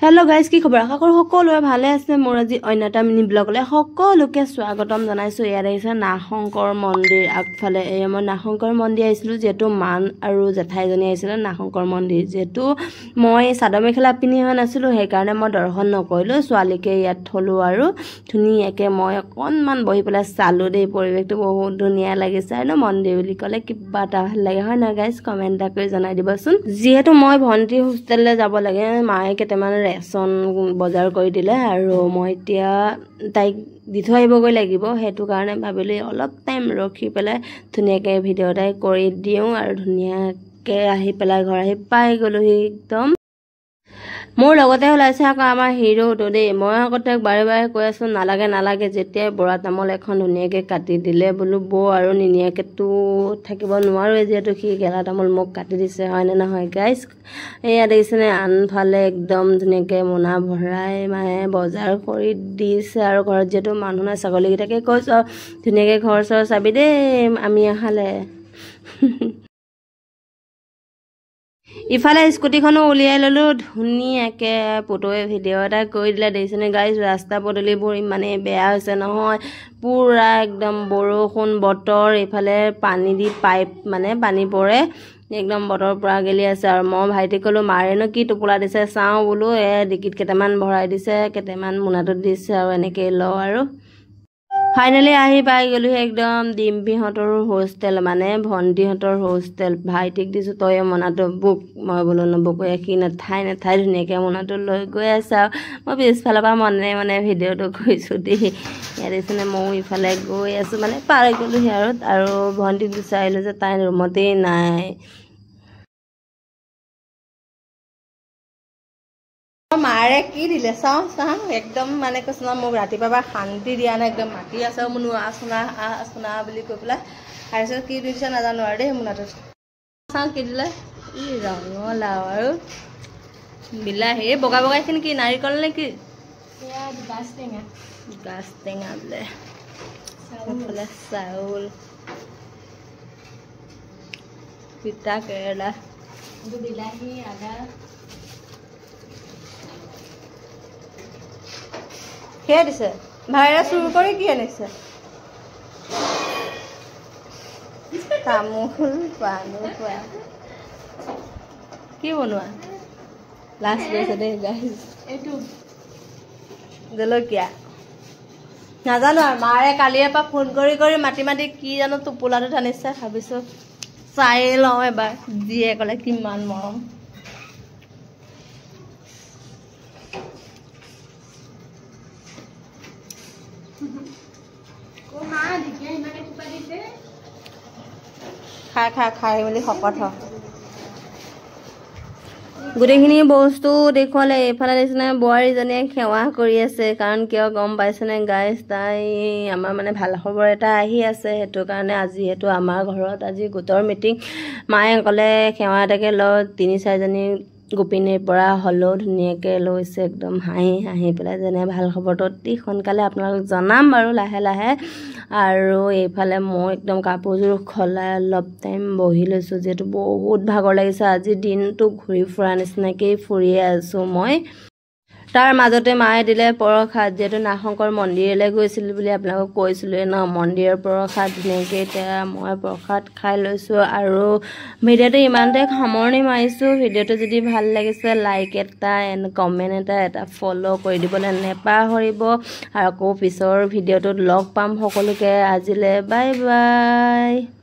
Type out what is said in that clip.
hello guys কি খবৰ আশা কৰো সকলোৱে ভালে আছে মোৰ আজি অন্যটা মিনি ব্লগলে সকলোকে স্বাগতম জনাইছো ইয়াত আহিছে নাহংকৰ মন্দিৰ আগফালে এই মই নাহংকৰ মন্দিৰ আহিছিলো যেটো মান আৰু জেঠাইজনী আহিছিল নাহংকৰ মন্দিৰ যেটো মই সাদা মেখেলা পিনি হোৱা নাছিলো সেই কাৰণে মই দৰ্শন নকৰিলো ছোৱালীকে ইয়াত থলো আৰু ধুনীয়াকে মই অকনমান বহি পেলাই চালো দেই পৰিৱেশটো বহুত ধুনীয়া লাগিছে আৰু মন্দিৰ বুলি কলে কিবা এটা ভাল লাগে হয় না গাইস কমেন্ট কৰি জনাই দিবচোন যেহেতু মই ভন্টি হোষ্টেললে যাব লাগে মায়ে কেতেমান ৰেচন বজাৰ কৰি দিলে আৰু মই এতিয়া তাই দি থৈ আহিবগৈ লাগিব হেতু কাৰণে ভাবিলে অলপ টাইম ৰখি পেলাই ধুনীয়াকে ভিডিও টাই কৰি দিও আৰু ধুনীয়াকে আহি পেলাই ঘৰ আহি পাই গলো একদম মোৰ লগতে হলাইছে আকৌ আমাৰ হিৰো তো দেই মই আগতে বাৰে বাৰে কৈ আছো নালাগে যেতিয়া বৰা তামল এখন ধুনীয়াকে কাটি দিলে বলো বো আৰু নিনিয়াকে তো থাকিব নোৱাৰো যেহেতু কি গেলা তামল মোক কাটি দিছে হয় না নহয় গাইস এয়া দেখিছেনে আনফালে একদম ধুনীয়াকে মোনা ভৰাই মায়ে বজাৰ কৰি দিছে আৰু ঘৰত যেটো মানুহ না ছাগলী গিটাকে কৈছ ধুনীয়াকে ঘৰ চৰ চাবি দেই আমি আহালে ইফালে স্কুটিখনো উলিয়াই ললো ধুনীয়াকে ফটোৱে ভিডিও এটা কৰি দিলে দেখিছেনে গাইস ৰাস্তা পদলিবোৰ মানে বেয়া হৈছে নহয় পুৰা একদম বৰষুণ বতৰ ইফালে পানী দি পাইপ মানে পানী পৰে একদম বতৰ পুৰা গেলি আছে আৰু মই ভাইটি কলো মাৰেনো কি টোপলা দিছে চাও বলো এ ডিকিট কেটামান ভৰাই দিছে কেটামান মুনাটো দিছে আৰু এনেকে ল আৰু ফাইনালি আহি পাই গলো একদম ডিম্পিহঁতৰ হোষ্টেল মানে ভন্টিহঁতৰ হোষ্টেল ভাইটিক দিছো তই মনাটো বুক মই বলো নবুক একি নাথাই ধুনীয়াকে মনাটো লৈ গৈ আছে মই পিছফালৰ পৰা মনে ভিডিওটো কৰিছো দেই ইয়াৰিছনে মই ইফালে গৈ আছো মানে পাৰ গলো হিয়াৰত আৰু ভন্টিক বিচাৰিলো যে তাই ৰুমতেই নাই मारे की दिले साउ एकदम माने कसना মোক ৰাতিপুৱা শান্তি দিয়া না একদম মাটি আছে মনু আসনা বুলি কইলা আইছো কি দিছে না জানো আৰু দে মুনাটো সাং কি দিলে ই ৰঙলা আৰু বিলাহি বগা খিনি কি নাৰিকল নে কি ইয়া গাছ টেঙা বলে চাউল চাউল পিতা কেৰেলা বিলাহি আদা কে দিছে ভাইৰা চুৰ কৰি কি আনিছে তামুল পানো খোৱা কি বনোৱা লাষ্ট গৈছে দে গাইস এটো জলকীয়া নাজানো আৰু মাৰে কালিয়ে পা ফোন কৰি মাটি কি জানো টোপোলাটো আনিছে ভাবিছো চাই লওঁ এবাৰ দিয়ে কলে কিমান মৰম খাই মেলি শকত হ গুটেখিনি বস্তু দেখুৱালে এফালে নিচিনা বোৱাৰীজনীয়ে সেৱা কৰি আছে কাৰণ কিয় গম পাইছেনে গাইস তাই আমাৰ মানে ভাল খবৰ এটা আহি আছে হেতু কাৰণে আজি হেতু আমাৰ ঘৰত আজি গোটৰ মিটিং মায়ে কলে সেৱা এটাকে ল 3-4 জনী গোপিনীৰ পৰা হলো ধুনীয়াকে লৈছে একদম হাঁহি পেলাই যেনে ভাল খবৰটো অতি সোনকালে আপোনালোক জনাম বাৰু লাহে আৰু এইফালে মই একদম কাপোৰজোৰ খলাই অলপ টাইম বহি লৈছো যেটো বহুত ভাগৰ লাগিছে আজি দিনটো ঘুৰি ফুৰা নিচিনাকৈ ফুৰিয়ে আছো মই তাৰ মাজতে মায়ে দিলে পৰখাত যেটো নাহংকৰ মন্দিৰলৈ গৈছিল বুলি আপোনালোকক কৈছিলো ন মন্দিৰৰ পৰখাত ধুনীয়াকৈ এতিয়া মই প্ৰসাদ খাই লৈছো আৰু ভিডিওটো ইমানতে সামৰণি মাৰিছো ভিডিওটো যদি ভাল লাগিছে লাইক এটা এণ্ড কমেন্ট এটা ফলো কৰি দিবলৈ নেপাহৰিব আৰু আকৌ পিছৰ ভিডিওটোত লগ পাম সকলোকে আজিলে বাই বাই